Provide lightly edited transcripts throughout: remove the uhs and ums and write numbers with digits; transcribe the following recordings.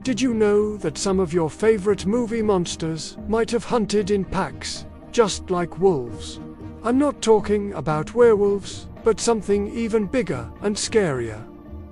Did you know that some of your favorite movie monsters might have hunted in packs, just like wolves? I'm not talking about werewolves, but something even bigger and scarier.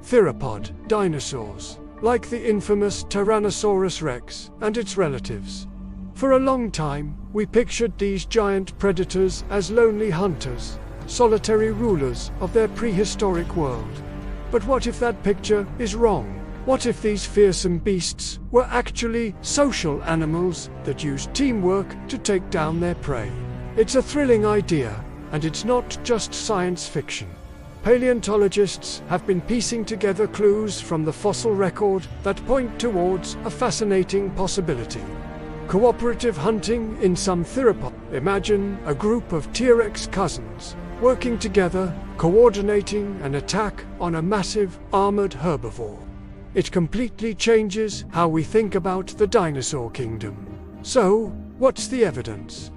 Theropod dinosaurs, like the infamous Tyrannosaurus rex and its relatives. For a long time, we pictured these giant predators as lonely hunters, solitary rulers of their prehistoric world. But what if that picture is wrong? What if these fearsome beasts were actually social animals that used teamwork to take down their prey? It's a thrilling idea, and it's not just science fiction. Paleontologists have been piecing together clues from the fossil record that point towards a fascinating possibility. Cooperative hunting in some theropods. Imagine a group of T-Rex cousins working together, coordinating an attack on a massive, armored herbivore. It completely changes how we think about the dinosaur kingdom. So, what's the evidence?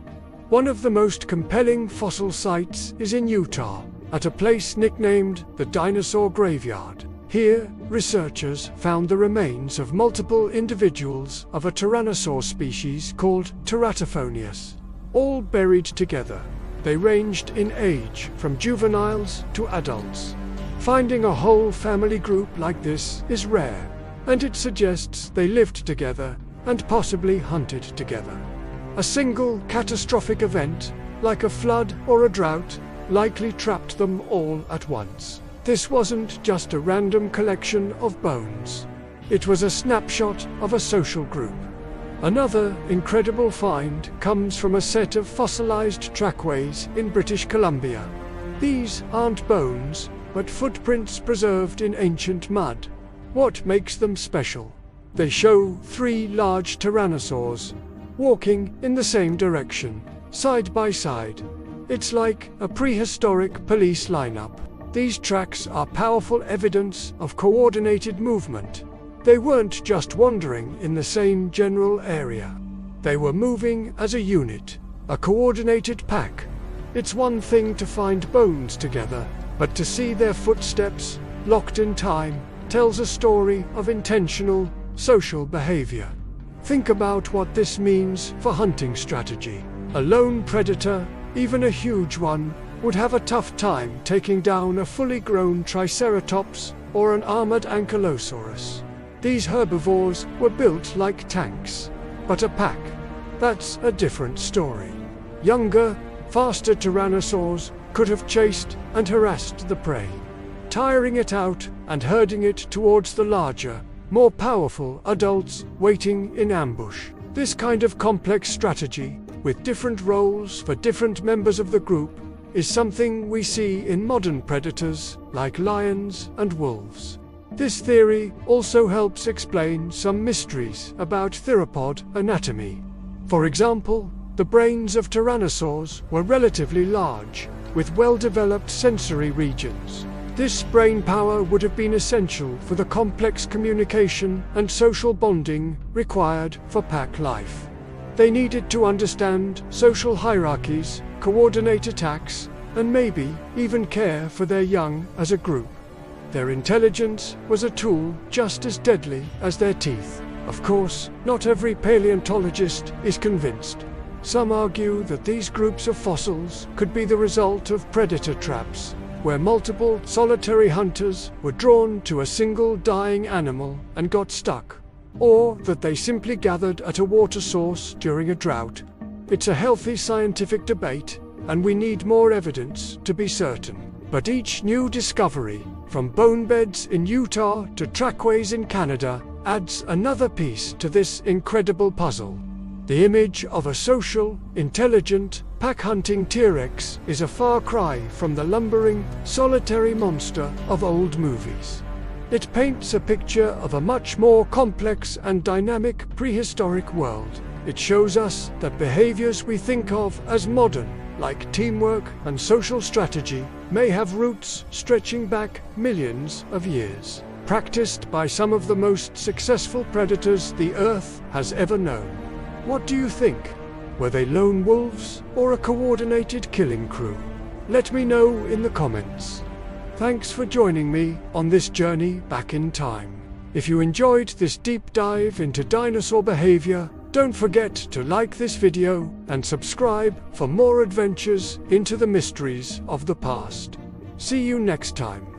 One of the most compelling fossil sites is in Utah, at a place nicknamed the Dinosaur Graveyard. Here, researchers found the remains of multiple individuals of a tyrannosaur species called Teratophonius, all buried together. They ranged in age from juveniles to adults. Finding a whole family group like this is rare, and it suggests they lived together and possibly hunted together. A single catastrophic event, like a flood or a drought, likely trapped them all at once. This wasn't just a random collection of bones. It was a snapshot of a social group. Another incredible find comes from a set of fossilized trackways in British Columbia. These aren't bones, but footprints preserved in ancient mud. What makes them special? They show 3 large tyrannosaurs walking in the same direction, side by side. It's like a prehistoric police lineup. These tracks are powerful evidence of coordinated movement. They weren't just wandering in the same general area. They were moving as a unit, a coordinated pack. It's one thing to find bones together, but to see their footsteps, locked in time, tells a story of intentional, social behavior. Think about what this means for hunting strategy. A lone predator, even a huge one, would have a tough time taking down a fully grown Triceratops or an armored Ankylosaurus. These herbivores were built like tanks. But a pack, that's a different story. Younger, faster tyrannosaurs could have chased and harassed the prey, tiring it out and herding it towards the larger, more powerful adults waiting in ambush. This kind of complex strategy, with different roles for different members of the group, is something we see in modern predators like lions and wolves. This theory also helps explain some mysteries about theropod anatomy. For example, the brains of tyrannosaurs were relatively large, with well-developed sensory regions. This brain power would have been essential for the complex communication and social bonding required for pack life. They needed to understand social hierarchies, coordinate attacks, and maybe even care for their young as a group. Their intelligence was a tool just as deadly as their teeth. Of course, not every paleontologist is convinced. Some argue that these groups of fossils could be the result of predator traps, where multiple solitary hunters were drawn to a single dying animal and got stuck, or that they simply gathered at a water source during a drought. It's a healthy scientific debate, and we need more evidence to be certain. But each new discovery, from bone beds in Utah to trackways in Canada, adds another piece to this incredible puzzle. The image of a social, intelligent, pack-hunting T-Rex is a far cry from the lumbering, solitary monster of old movies. It paints a picture of a much more complex and dynamic prehistoric world. It shows us that behaviors we think of as modern, like teamwork and social strategy, may have roots stretching back millions of years, practiced by some of the most successful predators the Earth has ever known. What do you think? Were they lone wolves or a coordinated killing crew? Let me know in the comments. Thanks for joining me on this journey back in time. If you enjoyed this deep dive into dinosaur behavior, don't forget to like this video and subscribe for more adventures into the mysteries of the past. See you next time.